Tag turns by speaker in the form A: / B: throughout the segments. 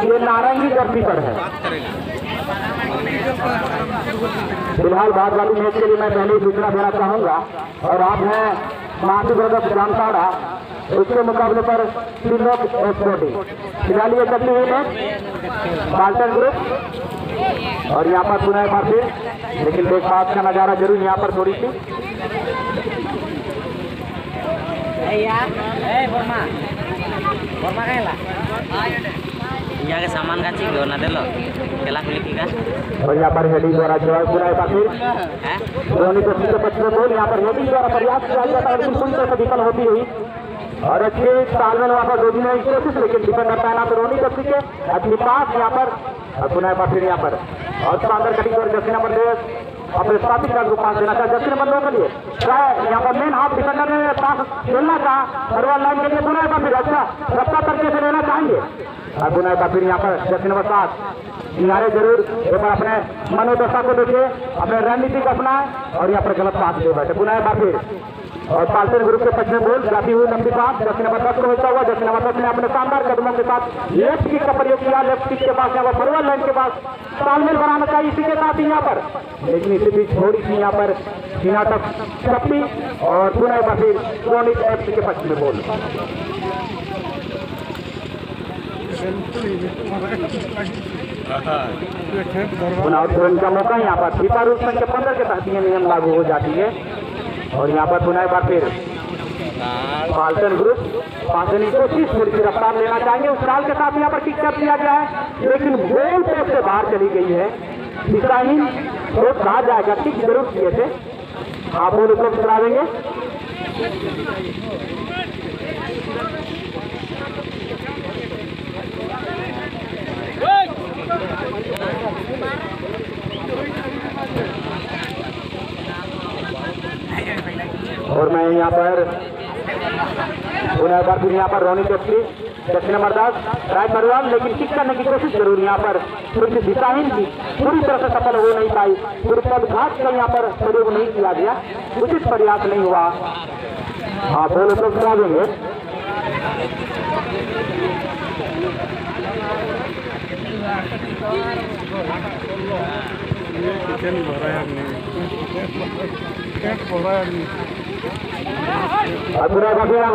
A: ये नारंगी जर्सी पर है। फिलहाल बाद वाली मैच के लिए मैं पहले ही सूचना देना चाहूंगा और आप हैं महाती ब्रदर्स जामताड़ा, उसके मुकाबले पर त्रिलोक स्पोर्टिंग। फिलहाल ये चलती हुई मैच बाल्टन ग्रुप और यहाँ पर पुनः एक बार फिर लेकिन देखभाल का नजारा जरूर यहाँ पर थोड़ी सी
B: यहाँ के सामान का चाहिए ना दिलो केला खुली की का
A: और यहाँ पर हेडिंग द्वारा जवाब पूरा एक बार फिर धोनी को सीधे पश्चिम बोल यहाँ पर हेडिंग द्वारा प्रयास किया गया था लेकिन पूरी तरह से विफल होती हुई और अच्छे तालमेल वहाँ पर रोकने की कोशिश लेकिन डिफेंडर पहना तो रोनी कप्सी के अपने पास यहाँ पर पुनः बार फिर यहाँ पर और शानदार कटिंग और जर्सी नंबर 2 अपने स्थापित का पास देना चाहे जर्सी नंबर 2 के लिए यहाँ पर मेन हाफ डिफेंडर ने पास खेलना चाहा फॉरवर्ड लाइन के लिए पुनः बार फिर अच्छा रफ्ता तरीके से लेना चाहेंगे और पुनः बार फिर यहाँ पर जर्सी नंबर 7 किनारे जरूर एक बार अपने मनोदशा को देखिए अपने रणनीति को अपनाए और यहाँ पर गलत पास दे बैठे पुनः बार फिर और पाल्टन ग्रुप के पश्चिम बोल जाती हुई लंबी पास जर्सी नंबर 10 को होता हुआ जर्सी नंबर 10 ने अपने शानदार कदमों के साथ लेफ्ट किक का प्रयोग किया। लेफ्ट किक के पास यहाँ पर फॉरवर्ड लाइन के पास तालमेल बनाना चाहिए इसी के साथ ही यहाँ पर लेकिन इसी बीच थोड़ी सी यहाँ पर सीना तक छप्पी और पुनः एक बार फिर क्रोनिक एफ के पश्चिम बोल पुनः का मौका यहाँ पर फीफा रूल संख्या 15 के तहत ये नियम लागू हो जाती है और यहाँ पर पुनः एक बार फिर पाल्टन ग्रुप पास देने की कोशिश थोड़ी सी रफ्तार लेना चाहेंगे उस साल के साथ यहाँ पर किक कर दिया गया है लेकिन गोल पोस्ट से बाहर चली गई है दिशाहीन तो कहा जाएगा किक जरूर किए थे आप वो उपलब्ध करा देंगे और मैं यहाँ पर पुनः बार फिर यहाँ पर रोनी चौधरी दक्षिण नंबर 10 राय परिवार लेकिन किक करने की कोशिश जरूर यहाँ पर थोड़ी सी दिशाहीन की पूरी तरह से सफल हो नहीं पाई पूरी पदघात का यहाँ पर प्रयोग नहीं किया गया उचित प्रयास नहीं हुआ हाँ बोल तो करा देंगे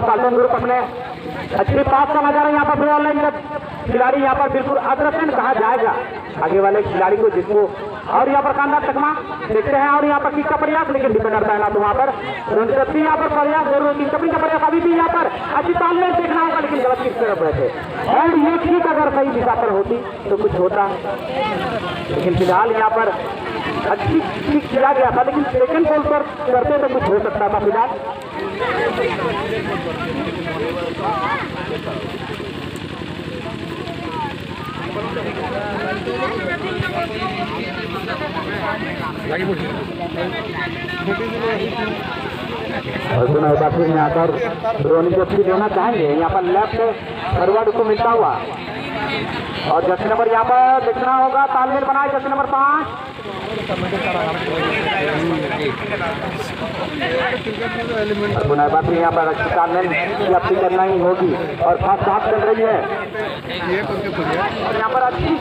A: पाल्टन ग्रुप अपने अच्छे पास का नजारा यहाँ पर ऑनलाइन खिलाड़ी यहाँ पर बिल्कुल अग्रसेन कहा जाएगा आगे वाले खिलाड़ी को जिसको और यहाँ पर शानदार चकमा देखते हैं और यहाँ पर किक का प्रयास लेकिन डिफेंडर पहना तो वहाँ पर यहाँ पर प्रयास जरूर किक कपिंग का प्रयास अभी भी यहाँ पर अच्छी तालमेल देखना होगा लेकिन गलत किक तरफ बैठे और ये किक अगर सही दिशा पर होती तो कुछ होता लेकिन फिलहाल यहाँ पर अच्छी किक किया गया था लेकिन सेकंड बॉल पर करते तो कुछ हो सकता था फिलहाल और पुनः बाकी यहाँ पर रोनी को फ्री देना चाहेंगे यहाँ पर लेफ्ट फॉरवर्ड को मिलता हुआ और जर्सी नंबर यहाँ पर देखना होगा तालमेल बनाए जर्सी नंबर 5 पुनः बाकी यहाँ पर अच्छी तालमेल की करना ही होगी और फास्ट हाफ चल रही है और यहाँ पर अच्छी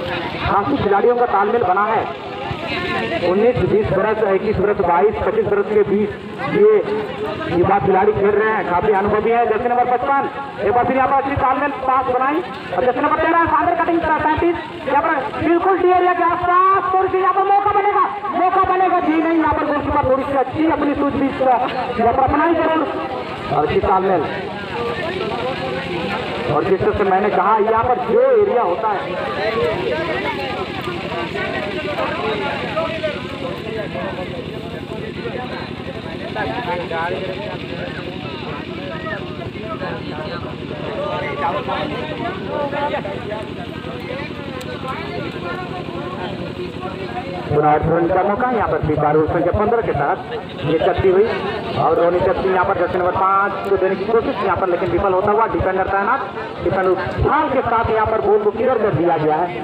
A: खासी खिलाड़ियों का तालमेल बना है 19, 20 बरस 21 बरस 22, 25 बरस के बीच ये युवा खिलाड़ी खेल रहे हैं काफी अनुभवी है जर्सी नंबर 55 एक बार फिर यहाँ पर अच्छी तालमेल पास बनाई और जर्सी नंबर 13 शानदार कटिंग 35 यहाँ पर बिल्कुल डी एरिया के आसपास थोड़ी सी यहाँ पर मौका बनेगा जी नहीं यहाँ पर गोलकीपर थोड़ी सी अच्छी अपनी सूझबूझ यहाँ पर अपनाई जरूर और अच्छी तालमेल और जिस तरह से मैंने कहा यहाँ पर जो एरिया होता है का मौका यहाँ पर फीफा रूल संख्या 15 के तहत ये चलती हुई और रोनी चलती यहाँ पर जर्सी नंबर 5 को देने की कोशिश यहाँ पर लेकिन विफल होता हुआ डिफेंडर तैनात डिफेंडर के साथ यहाँ पर बॉल को क्लियर कर दिया गया है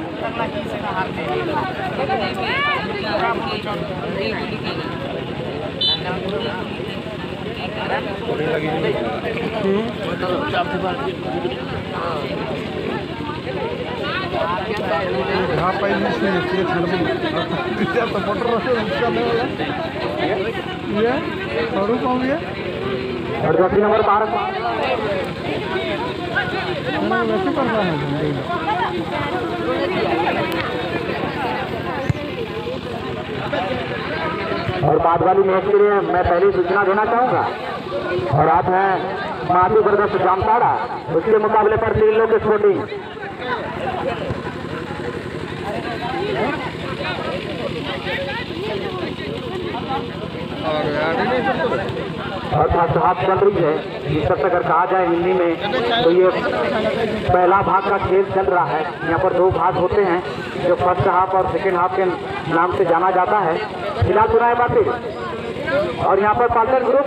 C: यहाँ पहले से ये सपोर्टर ये और कौन है
A: और जर्सी नंबर 12
C: वैसे कर रहा है।
A: और बाद वाली मैच के लिए मैं पहली सूचना देना चाहूंगा, और आप हैं माधु ब्रदर्स जामताड़ा, उसके मुकाबले पर 3 लोग स्पोर्टिंग। और फर्स्ट हाफ चल रही है, जिस तरह अगर कहा जाए हिंदी में तो ये पहला भाग का खेल चल रहा है। यहाँ पर 2 भाग होते हैं जो फर्स्ट हाफ और सेकेंड हाफ के नाम से जाना जाता है। फिलहाल सुनाए बातें, और यहाँ पर पार्टनर ग्रुप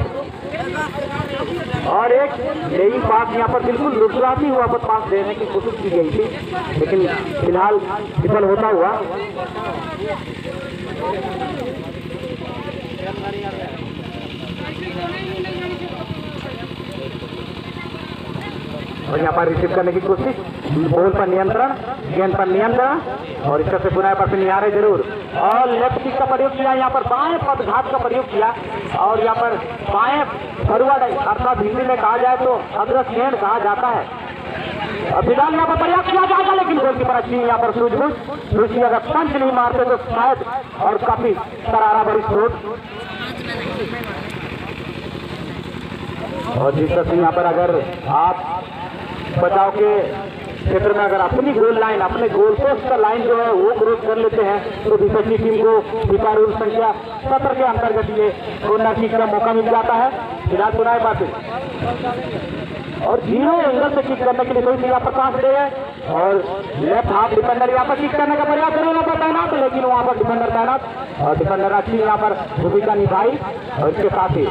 A: और एक यही पास यहाँ पर बिल्कुल रुकराती हुआ पर पास देने की कोशिश की गई थी, लेकिन फिलहाल विफल होता हुआ। और यहाँ पर रिसीव करने की कोशिश, बॉल पर नियंत्रण, गेंद पर नियंत्रण, और इस तरह से पुनः पर निहारे जरूर, और लेफ्ट किक का प्रयोग किया, यहाँ पर बाएं पदघात का प्रयोग किया, और यहाँ पर बाएं फॉरवर्ड अर्थात हिंदी में कहा जाए तो अग्रसेन कहा जाता है। और फिलहाल यहाँ पर प्रयास किया जाएगा, लेकिन गोलकीपर अच्छी यहाँ पर सूझबूझ, रुचि अगर पंच नहीं मारते तो शायद और काफी करारा बड़ी स्रोत। और जिस तरह से यहाँ पर अगर आप बचाव के क्षेत्र में अगर अपनी गोल लाइन, अपने गोल पोस्ट का लाइन जो है वो क्रॉस कर लेते हैं तो विपक्षी टीम को फीफा रूल संख्या 17 के अंतर्गत ये कॉर्नर किक का मौका मिल जाता है। फिलहाल सुनाए बातें, और 0 एंगल से किक करने के लिए कोई यहाँ पर पास दे है, और लेफ्ट हाफ डिफेंडर यहाँ पर किक करने का प्रयास करेगा पर तैनात, लेकिन वहाँ पर डिफेंडर तैनात, और डिफेंडर अच्छी यहाँ पर भूमिका निभाई, और इसके साथ ही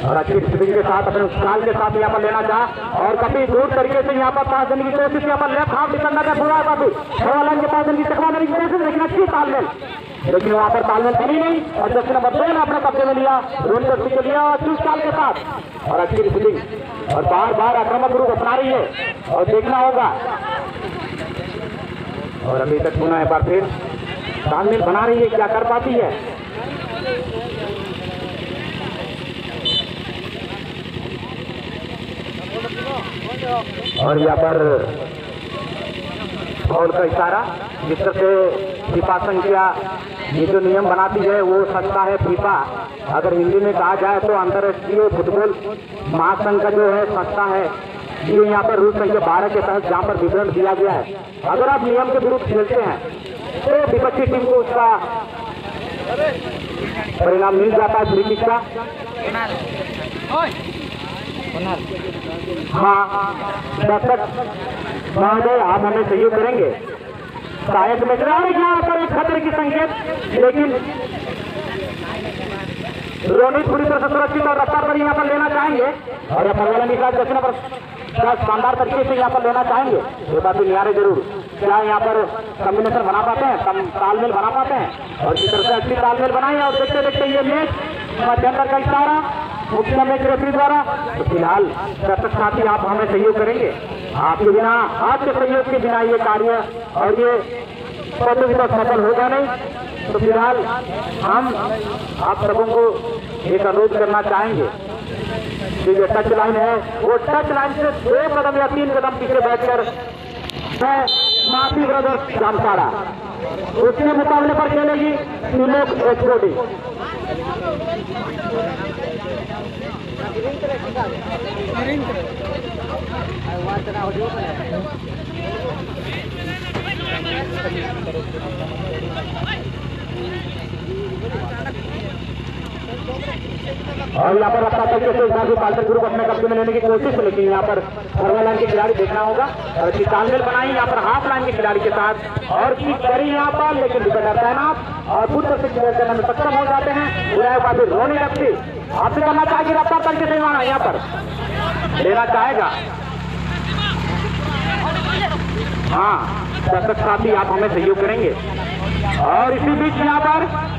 A: और अच्छी स्पिन के साथ अपने उछाल के साथ यहाँ पर लेना चाह, और काफी दूर तरीके से यहाँ पर पास देने की कोशिश, यहाँ पर लेफ्ट हाफ डिफेंडर ने पूरा काफी लाइन के पास देने की चकमा देने की कोशिश, लेकिन अच्छी तालमेल, लेकिन वहाँ पर तालमेल बनी नहीं, और जर्सी नंबर 2 ने अपने कब्जे में लिया, रोनी जर्सी को लिया और चूस चाल के साथ, और अच्छी रिसीविंग, और बार बार आक्रामक रूप अपना रही है, और देखना होगा। और अभी तक पुनः एक बार फिर तालमेल बना रही है, क्या कर पाती है। और यहाँ पर फाउल का इशारा, जिस तरह से फीफा संख्या ये जो नियम बनाती है वो संस्था है फीफा, अगर हिंदी में कहा जाए तो अंतर्राष्ट्रीय फुटबॉल महासंघ का जो है संस्था है, ये यहाँ पर रूल संख्या 12 के तहत जहाँ पर विवरण दिया गया है, अगर आप नियम के विरुद्ध खेलते हैं तो विपक्षी टीम को उसका परिणाम मिल जाता है फ्री किक का। हाँ दर्शक महोदय, आप हमें सहयोग करेंगे, शायद में यहाँ पर एक खतरे की संकेत, लेकिन रोनित पूरी तरह से सुरक्षित और रफ्तार पर यहाँ पर लेना चाहेंगे, और पहले निकाल दक्षिण पर शानदार तरीके से यहाँ पर लेना चाहेंगे। ये बात निहारे जरूर, क्या यहाँ पर कॉम्बिनेशन बना पाते हैं, तालमेल बना पाते हैं, और इस तरह से अच्छी तालमेल बनाई, और देखते देखते ये मैच मध्यंतर का इशारा मुख्य मैच रेफरी द्वारा। तो फिलहाल दर्शक साथी आप हमें सहयोग करेंगे, आपके बिना, आपके सहयोग के बिना ये कार्य और ये प्रतियोगिता सफल होगा नहीं। तो फिलहाल हम आप सबों को एक अनुरोध करना चाहेंगे कि जो टच लाइन है वो टच लाइन से 2 कदम या 3 कदम पीछे बैठकर माधु ब्रदर्स जामताड़ा उसके मुकाबले पर खेलेगी त्रिलोक एचओडी। और यहाँ पर रफ्तार तरीके से पाल्टर ग्रुप अपने कब्जे में लेने की कोशिश, लेकिन यहाँ पर फॉरवर्ड लाइन के खिलाड़ी देखना होगा, और अच्छी तालमेल बनाई यहाँ पर हाफ लाइन के खिलाड़ी के साथ, और किक करी यहाँ पर, लेकिन डिफेंडर तैनात और पूरी तरह से क्लियर करने में सक्षम हो जाते हैं। बुराई का फिर रोनी लगती, आप भी करना चाहेगी रफ्तार तरीके से यहाँ पर लेना चाहेगा। हाँ दर्शक साथी आप हमें सहयोग करेंगे, और इसी बीच यहाँ पर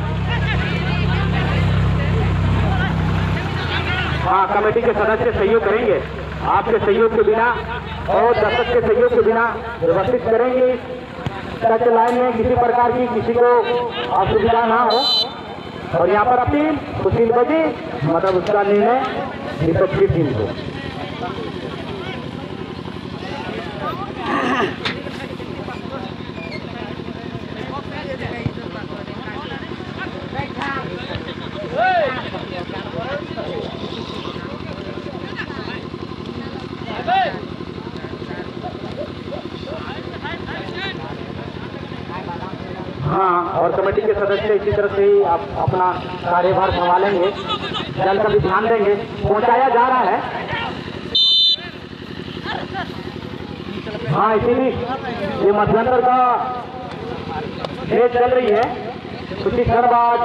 A: हाँ कमेटी के सदस्य सहयोग करेंगे, आपके सहयोग के बिना और दर्शक के सहयोग के बिना व्यवस्थित करेंगे। टच लाइन में किसी प्रकार की किसी को असुविधा ना हो। और यहाँ पर अपील तो 3 बजे मतलब उसका निर्णय विपक्ष की टीम को। हाँ, और कमेटी के सदस्य इसी तरह से ही आप अपना कार्यभार संभालेंगे, जल का भी ध्यान देंगे। पहुंचाया जा रहा है। हाँ, इसीलिए ये मध्यांतर का खेल चल रही है। कुछ ही क्षण बाद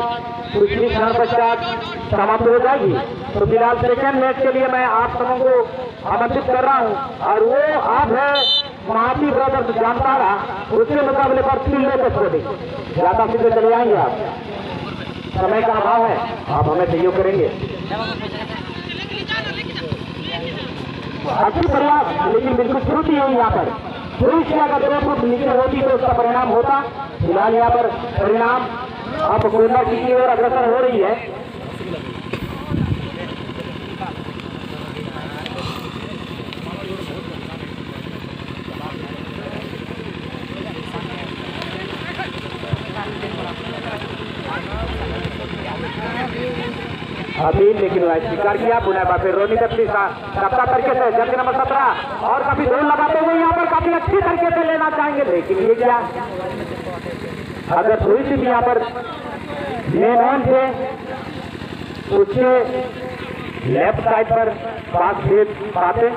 A: कुछ ही क्षण पश्चात समाप्त हो जाएगी। तो फिलहाल सेकेंड मैच के लिए मैं आप सबों को आमंत्रित कर रहा हूँ, और वो आप है महाती ब्रदर्स जामताड़ा। उसके मुकाबले पर 3 मैच छोड़े ज्यादा सीधे चले आएंगे। आप समय का अभाव है, आप हमें सहयोग करेंगे। अच्छी प्रयास, लेकिन बिल्कुल त्रुटि है यहाँ पर। थोड़ी सी अगर 2 फुट नीचे होती तो उसका परिणाम होता। फिलहाल यहाँ पर परिणाम अब कोयला की ओर अग्रसर हो रही है। अभी लेकिन स्वीकार किया पुनः फिर रोनी तप्ती रफ्तार तरीके से जर्सी नंबर 17 और काफी दूर लगाते हुए यहाँ पर काफी अच्छी तरीके से लेना चाहेंगे। लेकिन ये क्या, अगर थोड़ी सी भी यहाँ पर मेन ऑन थे उसके लेफ्ट साइड पर पास दे पाते।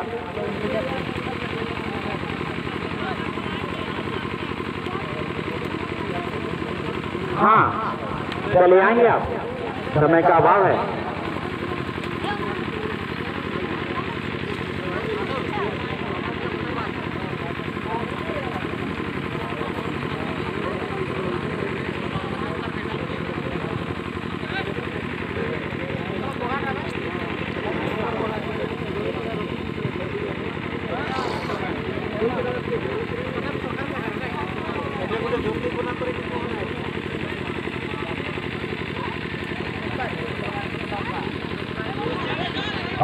A: हाँ, चले आएंगे आप, समय का अभाव है।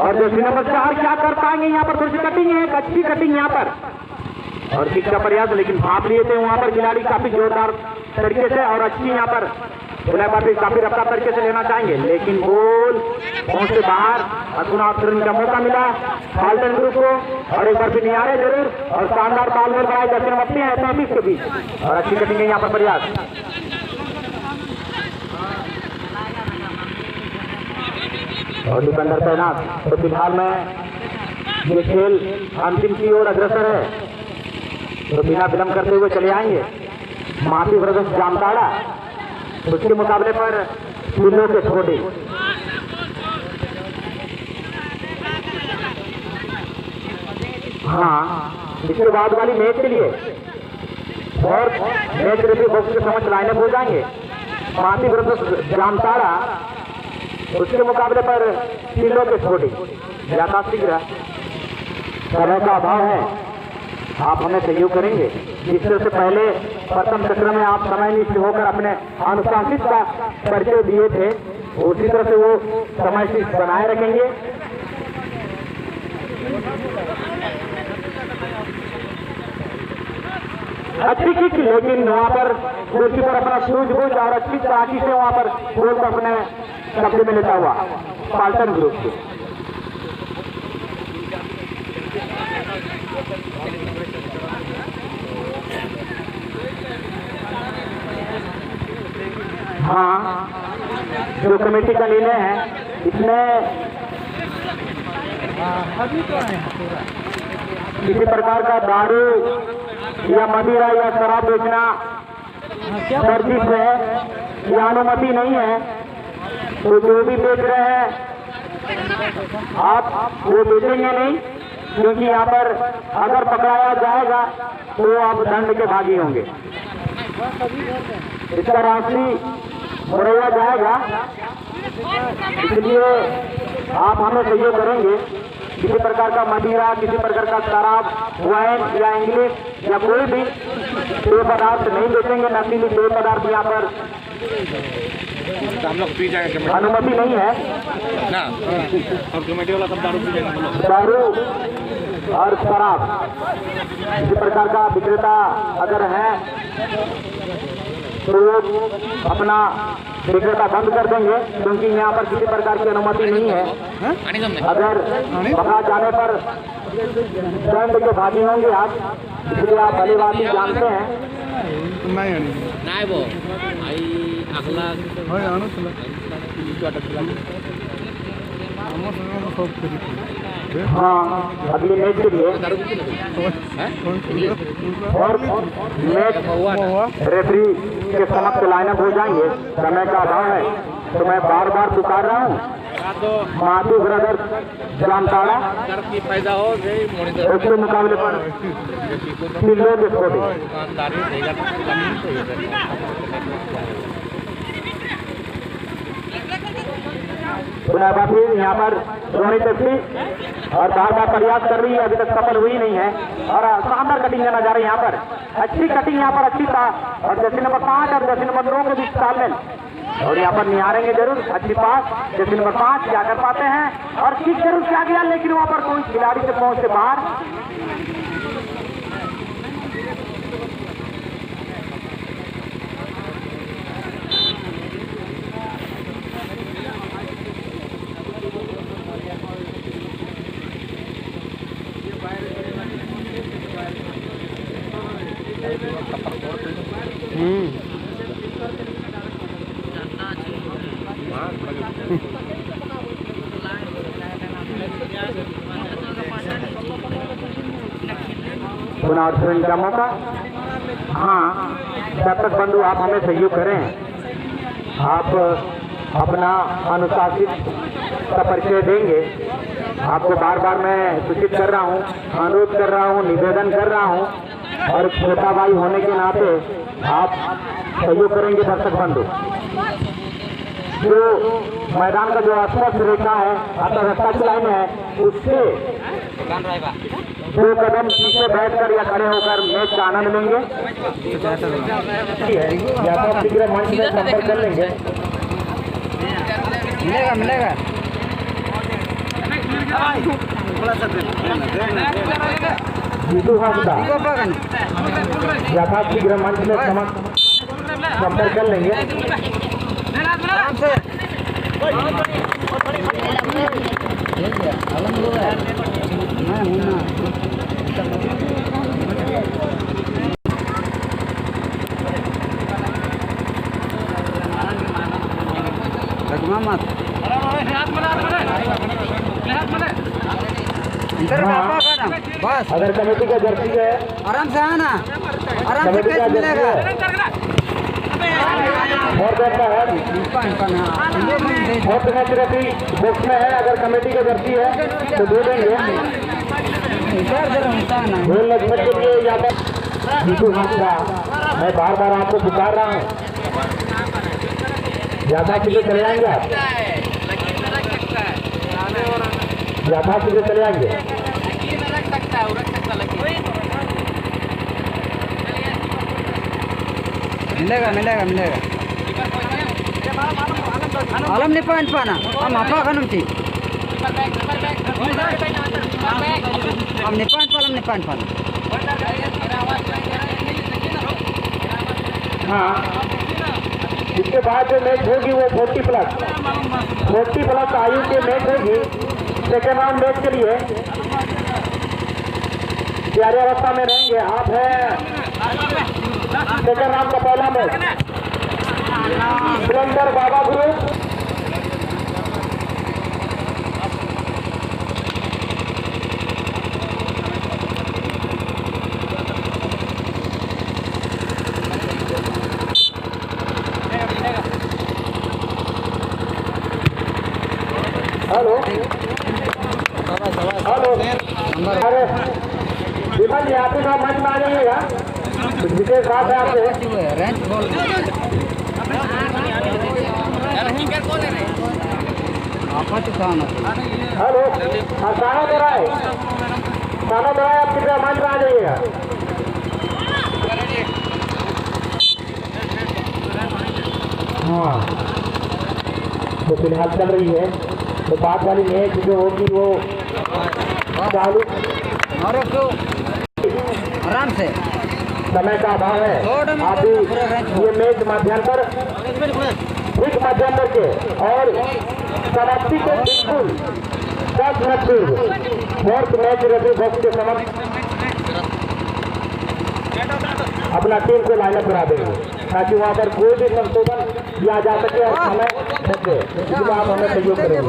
A: और जर्सी नंबर 4 क्या कर पाएंगे यहाँ पर? थोड़ी सी कटिंग है, अच्छी कटिंग यहाँ पर और किक का प्रयास, लेकिन भाप लिए थे वहां पर खिलाड़ी काफी जोरदार तरीके से और अच्छी यहाँ पर काफी रफ्तार तरीके से लेना चाहेंगे। लेकिन गोल पहुंच से बाहर अधुनातरण का मौका मिला फाल्टन ग्रुप को, और एक बार फिर निहारे जरूर और शानदार तालमेल बनाए जर्सी नंबर 33 के बीच और अच्छी कटिंग है यहाँ पर प्रयास। और दुकानदार तैनात। तो फिलहाल में ये खेल अंतिम की ओर अग्रसर है, तो बिना विलंब करते हुए चले आएंगे महाती ब्रदर्स जामताड़ा। उसके मुकाबले पर किलो के छोटे। हाँ, इसके बाद वाली मैच के लिए और मैच रेफरी बॉक्स के समझ लाइनअप हो जाएंगे महाती ब्रदर्स जामताड़ा। उसके मुकाबले पर किलो के छोटे। ज्यादा शीघ्र समय का अभाव है, आप हमें सहयोग करेंगे। जिस तरह से पहले प्रथम चक्र में आप समयनिष्ठ होकर अपने अनुशासित का परिचय दिए थे, उसी तरह से वो समय बनाए रखेंगे। अच्छी किक, लेकिन वहां पर गोलकीपर अपना सूझबूझ और अच्छी चाकी से वहां पर गोल को अपने कब्जे में लेता हुआ फाल्टन ग्रुप से। हाँ, जो कमेटी का निर्णय है इसमें किसी प्रकार का दारू या मदिरा या शराब बेचना वर्जित है या अनुमति नहीं है। तो जो भी बेच रहे हैं आप वो बेचेंगे नहीं, क्योंकि यहाँ पर अगर पकड़ाया जाएगा तो आप दंड के भागी होंगे। इसका राशि बढ़ाया जाएगा, इसलिए आप हमें सहयोग करेंगे। किसी प्रकार का मदिरा, किसी प्रकार का शराब, वाइन या इंग्लिश या कोई भी पेय पदार्थ नहीं बेचेंगे। नशीली पेय पदार्थ यहाँ पर
D: हम लोग पी जाएंगे
A: अनुमति नहीं है
D: ना, और कमेटी वाला सब दारू पी जाएंगे।
A: दारू और शराब किसी प्रकार का विक्रेता अगर है तो वो अपना विक्रेता बंद कर देंगे, क्योंकि यहाँ पर किसी प्रकार की अनुमति नहीं है। अगर पकड़ा जाने पर दंड के भागी होंगे आप, इसलिए आप भली बात जानते हैं।
C: नहीं आनी
B: নাই বো এই আগলা
C: হয় আনো ছিল আমার সঙ্গে সব করি
A: हाँ, अगली मैच के लिए और मैच रेफरी के समक्ष लाइनअप हो जाएंगे। समय का अभाव है तो मैं बार बार पुकार रहा हूँ। माधु ब्रदर्स जामताड़ा
D: फायदा हो
A: उसके मुकाबले पर सिल्लोड स्पोर्टिंग। पुनः फिर यहाँ पर रोहिणी टैक्सी और बार बार प्रयास कर रही है, अभी तक सफल हुई नहीं है। और शानदार कटिंग का नजारा यहाँ पर, अच्छी कटिंग यहाँ पर अच्छी था। और जर्सी नंबर 5 और जर्सी नंबर 9 के बीच तालमेल, और यहाँ पर निहारेंगे जरूर। अच्छी पास जर्सी नंबर 5 क्या कर पाते हैं, और किक जरूर किया गया, लेकिन वहाँ पर कोई खिलाड़ी से पहुंच से बाहर। पुनर्वसन का मौका। हाँ, दर्शक बंधु आप हमें सहयोग करें। आप अपना अनुशासित का परिचय देंगे। आपको बार बार मैं सूचित कर रहा हूँ, अनुरोध कर रहा हूँ, निवेदन कर रहा हूँ, और छोटा भाई होने के नाते आप सहयोग करेंगे। दर्शक बंधु, जो मैदान का जो स्पष्ट रेखा है, अर्थव्यवस्था की लाइन है, उससे 2 कदम पीछे बैठकर या खड़े होकर मैच का आनंद लेंगे। या तो शीघ्र मंच में संपर्क कर लेंगे।
C: मिलेगा
A: जीतू हासदा यथा शीघ्र मंच में संपर्क कर लेंगे। बस अगर कमेटी का जर्सी है,
C: आराम से आना, आराम से कैच मिलेगा।
A: और बैठता है और फिजियोथेरेपी बॉक्स में है। अगर कमेटी का जर्सी है तो दे देंगे। गोल लगने के लिए यहाँ पर जीतू हासदा, मैं बार बार आपको पुकार रहा हूँ। ज्यादा चीजें चले आएंगे आप, ज्यादा चीजें चले आएंगे।
C: मिलेगा आलम निपान पाना हम apa kan nanti हम निपान पाना
A: हाँ, इसके बाद जो मैच होगी वो 40+ आयु के मैच होगी। सेकेंड राउंड मैच के लिए तैयारी अवस्था में रहेंगे आप। है सेकेंड राउंड का पहला मैच स्प्लेंडर बाबा ग्रुप हेलो अरे विमल जी आपके साथ मंच में आ जाइएगा। विशेष बात है आपसे
C: apa tuh sana?
A: हेलो हाँ खाना दे रहा है आप कितना मंच में आ जाइएगा हाँ तो फिलहाल चल रही है तो बात वाली मैच जो होगी वो चालू
C: और तो आराम से
A: समय का अभाव है आप ये मैच मध्यांतर ठीक मध्यांतर के और समाप्ति को बिल्कुल 10 मिनट पूर्व फोर्थ मैच रेफरी बॉक्स के समक्ष अपना टीम को लाइनअप करा देंगे ताकि वहां पर कोई भी संशोधन किया जा सके और समय बचे इसलिए आप हमें सहयोग करेंगे।